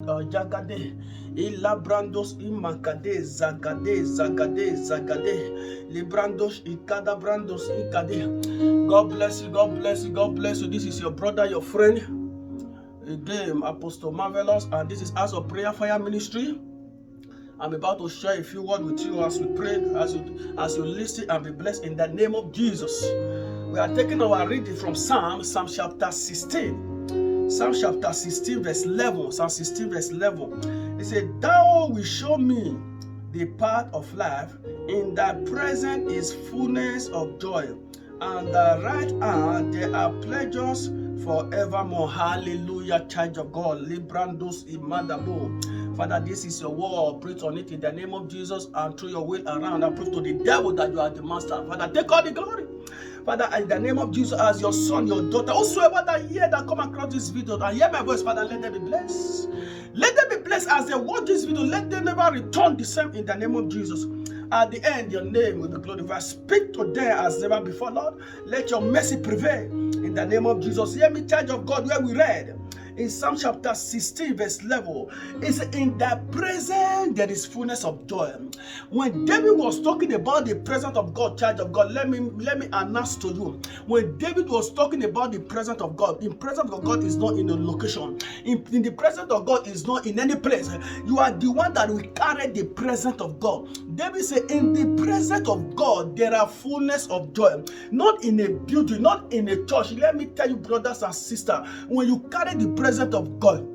Jagade, Ilabrandos Imakade, Zagade, Librandos Ikada Brandos Ikade. God bless you, God bless you, God bless you. This is your brother, your friend, again, Apostle Marvelous, and this is House of Prayer Fire Ministry. I'm about to share a few words with you as we pray, as you listen and be blessed in the name of Jesus. We are taking our reading from Psalm chapter 16. Psalm chapter 16 verse 11. Psalm 16 verse 11. It said, Thou will show me the path of life. In thy presence is fullness of joy. And the right hand there are pleasures forevermore. Hallelujah, child of God. Librandos imadabo. Father, this is your word. Breathe on it in the name of Jesus and through your will around and prove to the devil that you are the master. Father, take all the glory. Father, in the name of Jesus, as your son, your daughter, whosoever that hear that come across this video and hear my voice, Father, let them be blessed. Let them be blessed as they watch this video. Let them never return the same in the name of Jesus. At the end, your name will be glorified. Speak to them as never before, Lord. Let your mercy prevail in the name of Jesus. Hear me, child of God, where we read in Psalm chapter 16 verse 11, it's in the presence there is fullness of joy. When David was talking about the presence of God, child of God, let me announce to you. When David was talking about the presence of God, the presence of God is not in a location. In the presence of God is not in any place. You are the one that will carry the presence of God. David said, in the presence of God there are fullness of joy. Not in a building, not in a church. Let me tell you, brothers and sisters, when you carry the presence of God,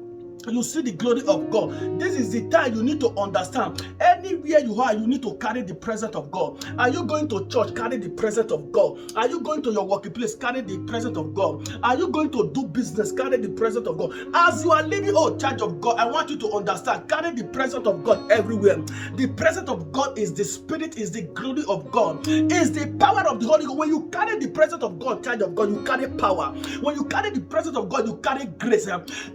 you see the glory of God. This is the time you need to understand. Anywhere you are, you need to carry the presence of God. Are you going to church? Carry the presence of God. Are you going to your workplace? Carry the presence of God. Are you going to do business? Carry the presence of God. As you are living, oh, child of God, I want you to understand. Carry the presence of God everywhere. The presence of God is the spirit, is the glory of God, is the power of the Holy Ghost. When you carry the presence of God, child of God, you carry power. When you carry the presence of God, you carry grace.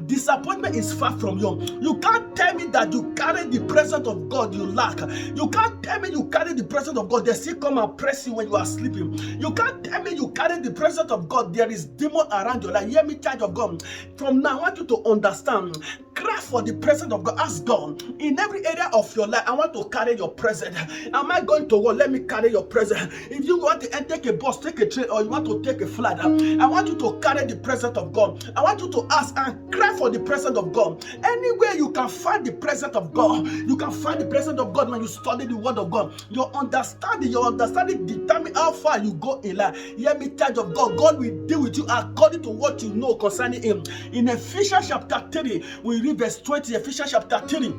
Disappointment is far from you. You can't tell me that you carry the presence of God you lack. You can't tell me you carry the presence of God, they still come and press you when you are sleeping. You can't tell me you carry the presence of God, there is demon around your life. Hear me, child of God. From now, I want you to understand. Cry for the presence of God. Ask God, in every area of your life, I want to carry your presence. Am I going to work? Let me carry your presence. If you want to take a bus, take a train, or you want to take a flight, I want you to carry the presence of God. I want you to ask and cry for the presence of God. Anywhere you can find the presence of God, you can find the presence of God when you study the word of God. Your understanding determine how far you go in life. Hear me, child of God. God will deal with you according to what you know concerning Him. In Ephesians chapter 3, we read verse 20. Ephesians chapter 3.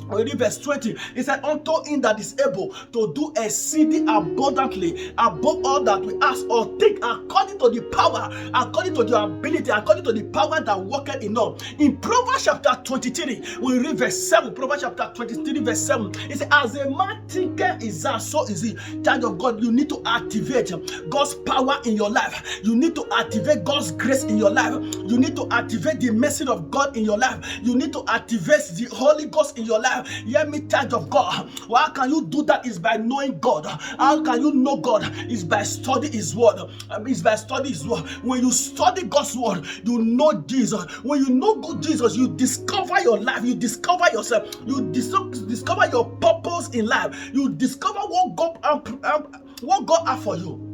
We read verse 20. It said, unto him that is able to do exceeding abundantly above all that we ask or think, according to the power, according to the ability, according to the power that worketh in us. In Proverbs chapter 23, we read verse 7. Proverbs chapter 23, verse 7. It says, as a man thinketh is that, so is he. Child of God, you need to activate God's power in your life. You need to activate God's grace in your life. You need to activate the mercy of God in your life. You need to activate the Holy Ghost in your life. Hear me, child of God. How can you do that? Is by knowing God. How can you know God? Is by studying His word. Is by studying His word. When you study God's word, you know Jesus. When you know good Jesus, you discover your life. You discover yourself. You discover your purpose in life. You discover what God has for you.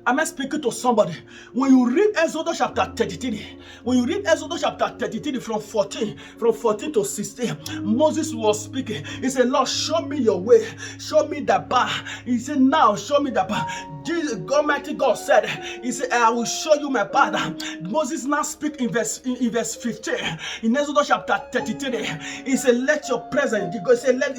Am I speaking to somebody? When you read Exodus chapter 33, from 14 to 16, Moses was speaking. He said, Lord, show me your way. Show me the path. He said, now show me the path. Jesus, Almighty God said, He said, I will show you my path. Moses now speak in verse 15. In Exodus chapter 33, he said, let your presence, he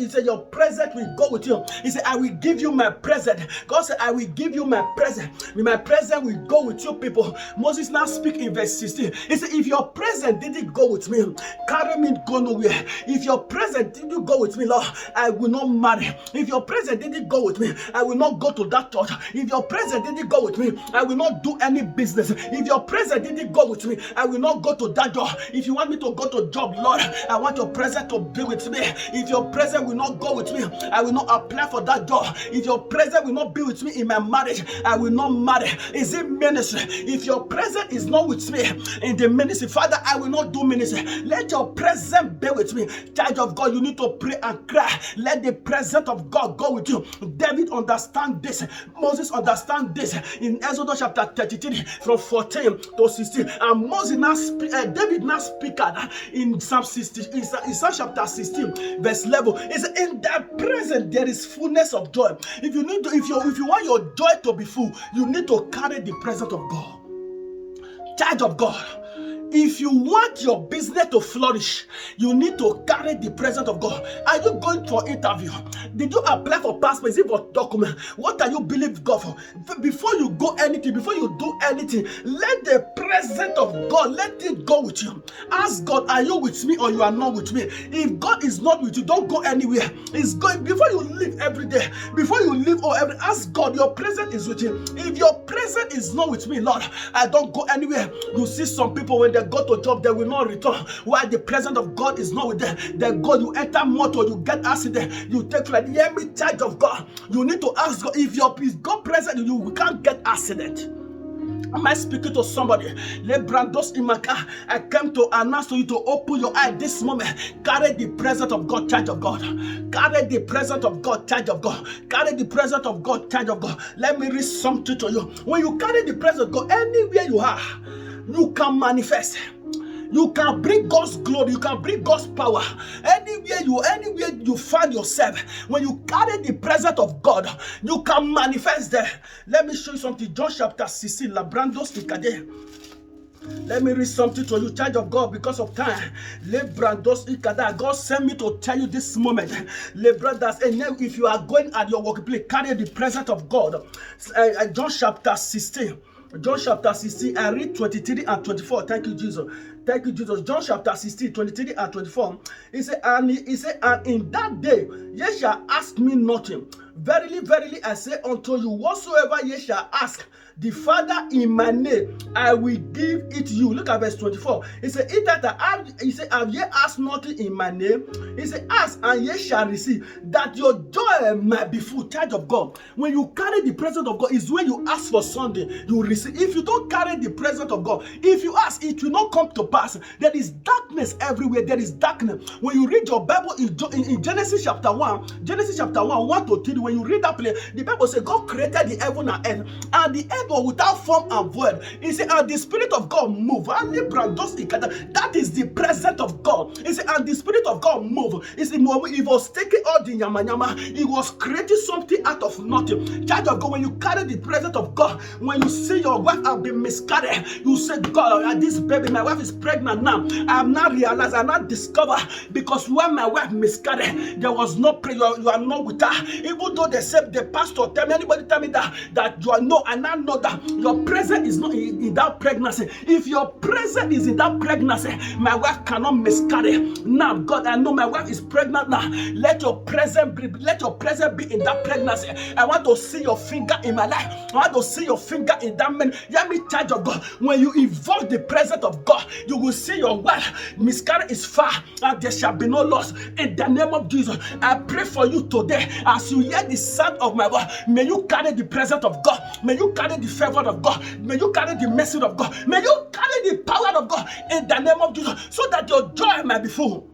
said, your presence will go with you. He said, I will give you my presence. God said, I will give you my presence. My presence will go with you, people. Moses now speak in verse 16. He said, if your presence didn't go with me, carry me, go nowhere. If your presence didn't go with me, Lord, I will not marry. If your presence didn't go with me, I will not go to that church. If your presence didn't go with me, I will not do any business. If your presence didn't go with me, I will not go to that door. If you want me to go to job, Lord, I want your presence to be with me. If your presence will not go with me, I will not apply for that job. If your presence will not be with me in my marriage, I will not marry? Is it ministry? If your presence is not with me in the ministry, Father, I will not do ministry. Let your presence be with me. Child of God, you need to pray and cry. Let the presence of God go with you. David understand this. Moses understand this in Exodus chapter 33 from 14 to 16. And Moses now David now speak in Psalm 60, in Psalm chapter 16 verse 11. It's in that presence there is fullness of joy. If you want your joy to be full, you need to carry the presence of God. Child of God, if you want your business to flourish, you need to carry the presence of God. Are you going for interview? Did you apply for passport? Is it for document? What are you believing God for? Before you go anything, before you do anything, let the presence of God, let it go with you. Ask God, are you with me or you are not with me? If God is not with you, don't go anywhere. It's going before you leave every day. Before you leave ask God, your presence is with you. If your presence is not with me, Lord, I don't go anywhere. You see some people when they go to job, they will not return. Why? The presence of God is not with them. They go, you enter motor, you get accident, you take flight. Hear me, child of God. You need to ask God, if God present, you can't get accident. Am I speaking to somebody? I came to announce to you to open your eye this moment. Carry the presence of God, child of God. Carry the presence of God, child of God. Carry the presence of God, child of God. Let me read something to you. When you carry the presence of God, anywhere you are, you can manifest. You can bring God's glory. You can bring God's power. Anywhere you find yourself, when you carry the presence of God, you can manifest there. Let me show you something. John chapter 16. Labrandos Ikade. Let me read something to you, child of God, because of time. Lebrandos Ikada. God sent me to tell you this moment. Lebrandas, and now if you are going at your workplace, carry the presence of God. John chapter 16. John chapter 16, I read 23 and 24. Thank you, Jesus. Thank you, Jesus. John chapter 16, 23 and 24. He said, and in that day ye shall ask me nothing. Verily, verily, I say unto you, whatsoever ye shall ask the Father in my name, I will give it to you. Look at verse 24. He said, have ye asked nothing in my name? He said, ask and ye shall receive, that your joy might be full. Child of God, when you carry the presence of God, is when you ask for something, you receive. If you don't carry the presence of God, if you ask, it will not come to pass. There is darkness everywhere. There is darkness. When you read your Bible in Genesis chapter 1, 1 to 3, when you read that place, the Bible says God created the heaven and earth, and the earth was without form and void. He said, and the Spirit of God moved. That is the presence of God. He said, and the Spirit of God moved. He said, he was taking all the yama. He was creating something out of nothing. Child of God, when you carry the presence of God, when you see your wife have been miscarried, you say, God, this baby, my wife is pregnant now. I have not realized, I have not discovered, because when my wife miscarried, there was no prayer. You are not with her. Even though they said, the pastor tell me, anybody tell me that you are no, and I know that your presence is not in that pregnancy. If your presence is in that pregnancy, my wife cannot miscarry. Now, God, I know my wife is pregnant now. Let your presence be in that pregnancy. I want to see your finger in my life. I want to see your finger in that man. Let me charge of God. When you invoke the presence of God, you will see your wife miscarry is far, and there shall be no loss. In the name of Jesus, I pray for you today. As you hear the sound of my voice, may you carry the presence of God. May you carry the favor of God. May you carry the mercy of God. May you carry the power of God in the name of Jesus, so that your joy might be full.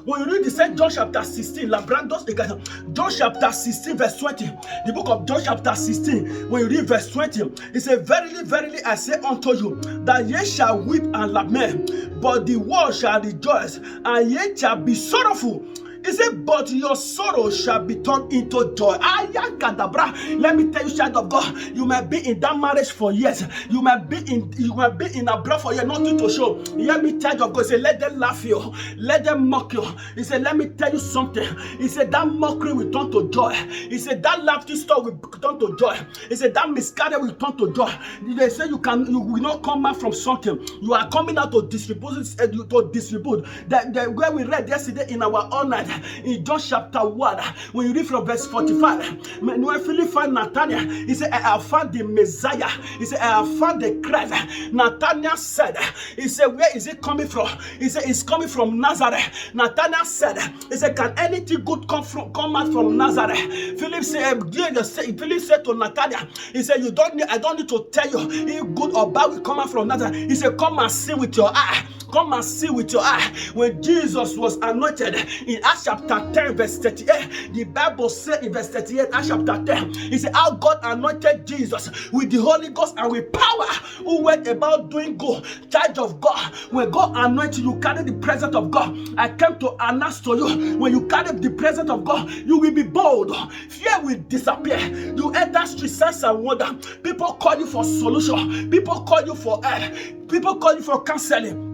When you read the same John chapter 16, John chapter 16 verse 20, the book of John chapter 16, when you read verse 20, it says, verily, verily, I say unto you, that ye shall weep and lament, but the world shall rejoice, and ye shall be sorrowful. He said, but your sorrow shall be turned into joy. Let me tell you, child of God, you might be in that marriage for years. You might be in abroad for years, nothing to show. Hear me, child of God. He said, let them laugh you, let them mock you. He said, let me tell you something. He said, that mockery will turn to joy. He said, that laughter story will turn to joy. He said, that miscarriage will turn to joy. They say you will not come out from something. You are coming out to distribute. That where we read yesterday in our own night. in John chapter 1, when you read from verse 45, when Philip found Nathanael, he said, I have found the Messiah. He said, I have found the Christ. Nathanael said, he said, where is it coming from? He said, it's coming from Nazareth. Nathanael said, he said, can anything good come out from Nazareth? Philip said to Nathanael, he said, I don't need to tell you if good or bad will come out from Nazareth. He said, come and see with your eye. Come and see with your eye. When Jesus was anointed in Acts chapter 10 verse 38, the Bible said in verse 38, Acts chapter 10, he said how God anointed Jesus with the Holy Ghost and with power, who went about doing good, charge of God. When God anoints you, you carry the presence of God. I came to announce to you, when you carry the presence of God, you will be bold. Fear will disappear. You enter street signs and wonder. People call you for solution. People call you for help. People call you for counseling.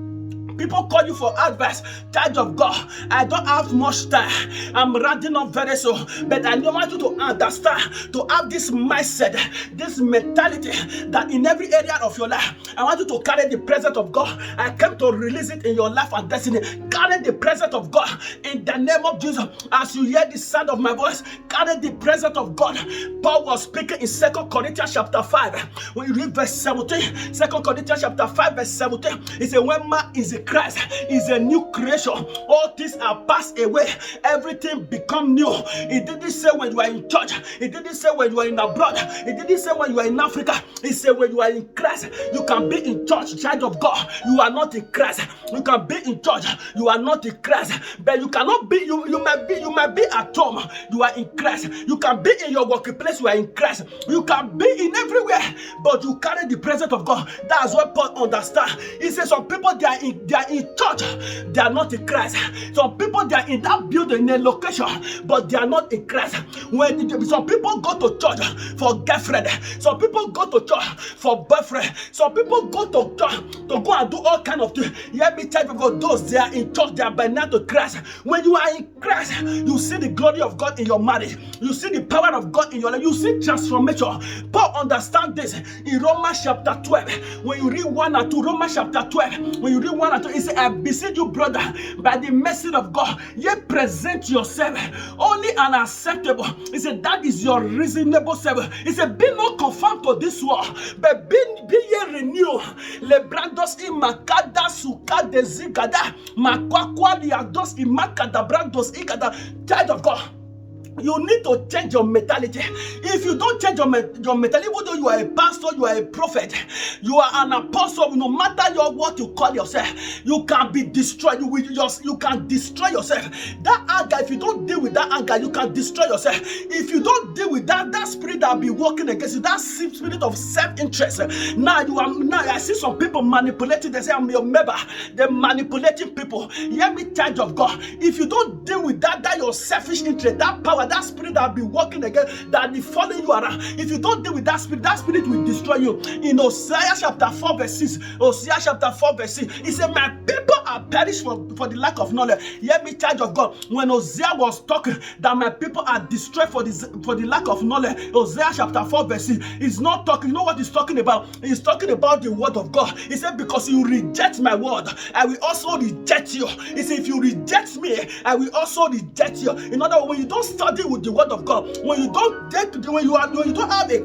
People call you for advice. Child of God, I don't have much time. I'm rounding up very soon. But I want you to understand, to have this mindset, this mentality, that in every area of your life, I want you to carry the presence of God. I came to release it in your life and destiny. Carry the presence of God in the name of Jesus. As you hear the sound of my voice, carry the presence of God. Paul was speaking in 2 Corinthians chapter 5. When you read verse 17, 2 Corinthians chapter 5 verse 17, he said, when man is in Christ, is a new creation. All things are passed away. Everything become new. It didn't say when you are in church. It didn't say when you are in abroad. It didn't say when you are in Africa. It said when you are in Christ. You can be in church, child of God. You are not in Christ. You can be in church. You are not in Christ. But you cannot be. You might be at home. You are in Christ. You can be in your workplace. You are in Christ. You can be in everywhere, but you carry the presence of God. That's what Paul understands. He says some people they are in church, they are not in Christ. Some people they are in that building, in a location, but they are not in Christ. When some people go to church for girlfriend, some people go to church for boyfriend, some people go to church to go and do all kind of things. Let me tell you, because those they are in church, they are by now to Christ. When you are in Christ, you see the glory of God in your marriage. You see the power of God in your life. You see transformation. Paul understands this in Romans chapter 12. When you read 1 and 2, Romans chapter 12, when you read 1 and 2, he said, I beseech you, brother, by the mercy of God, ye present yourself only and acceptable. He said, that is your reasonable service. He said, be not conformed to this world, but be ye renewed. Lebrandos imakada suka de zigada makwakwa liados imakada brandos ikada. Child of God, you need to change your mentality. If you don't change your mentality, even though you are a pastor, you are a prophet, you are an apostle, no matter what you call yourself, you can be destroyed. You can destroy yourself. That anger, if you don't deal with that anger, you can destroy yourself. If you don't deal with that spirit that will be working against you, that spirit of self-interest. Now I see some people manipulating. They say, I'm your member. They're manipulating people. Hear me, child of God. If you don't deal with that your selfish interest, that power, that spirit that will be working again, that will be following you around. If you don't deal with that spirit will destroy you. In Hosea chapter 4 verse 6, Hosea chapter 4 verse 6, he said, my people are perished for the lack of knowledge. Hear me, child of God. When Hosea was talking that my people are destroyed for the lack of knowledge, Hosea chapter 4 verse 6, he's not talking, you know what he's talking about? He's talking about the word of God. He said, because you reject my word, I will also reject you. He said, if you reject me, I will also reject you. In other words, when you don't study with the word of God, when you don't have a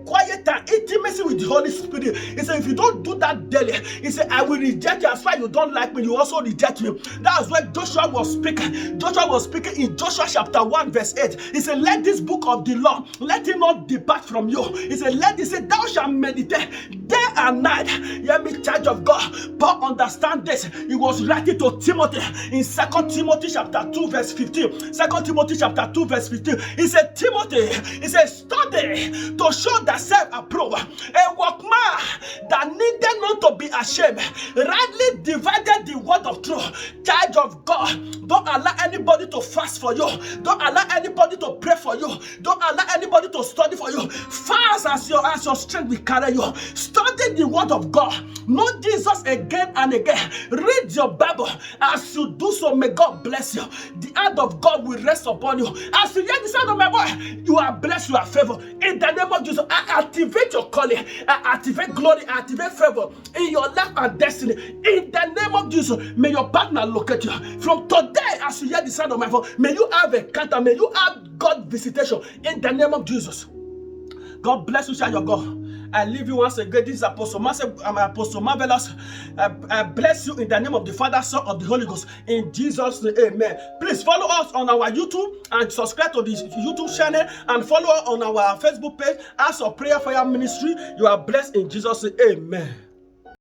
quiet and intimacy with the Holy Spirit, he said, if you don't do that daily, he said, I will reject you. As far as you don't like me, you also reject me. That's what Joshua was speaking. Joshua was speaking in Joshua chapter 1 verse 8. He said, let this book of the law, let it not depart from you. He said, thou shalt meditate day and night. Hear me, child of God. Paul understand this. He was writing to Timothy in 2 Timothy chapter 2 verse 15. 2 Timothy chapter 2 verse 15. He said, Timothy, he said, study to show thyself approved, a workman that needed not to be ashamed, rightly divided the word of truth. Child of God, don't allow anybody to fast for you. Don't allow anybody to pray for you. Don't allow anybody to study for you. Fast as your strength will carry you. Study the word of God. Know Jesus again and again. Read your Bible. As you do so, may God bless you. The hand of God will rest upon you. As you hear the sound of my voice, you are blessed, you are favored. In the name of Jesus, I activate your calling. I activate glory. I activate favor in your life and destiny. In the name of of Jesus, may your partner locate you. From today, as you hear the sound of my voice, may you have a encounter, may you have God visitation in the name of Jesus. God bless you, child of God. I leave you once again. This is Apostle Marvelous. I bless you in the name of the Father, Son, of the Holy Ghost. In Jesus' name, amen. Please follow us on our YouTube and subscribe to this YouTube channel and follow us on our Facebook page as a Prayer Fire Ministry. You are blessed in Jesus' name, amen.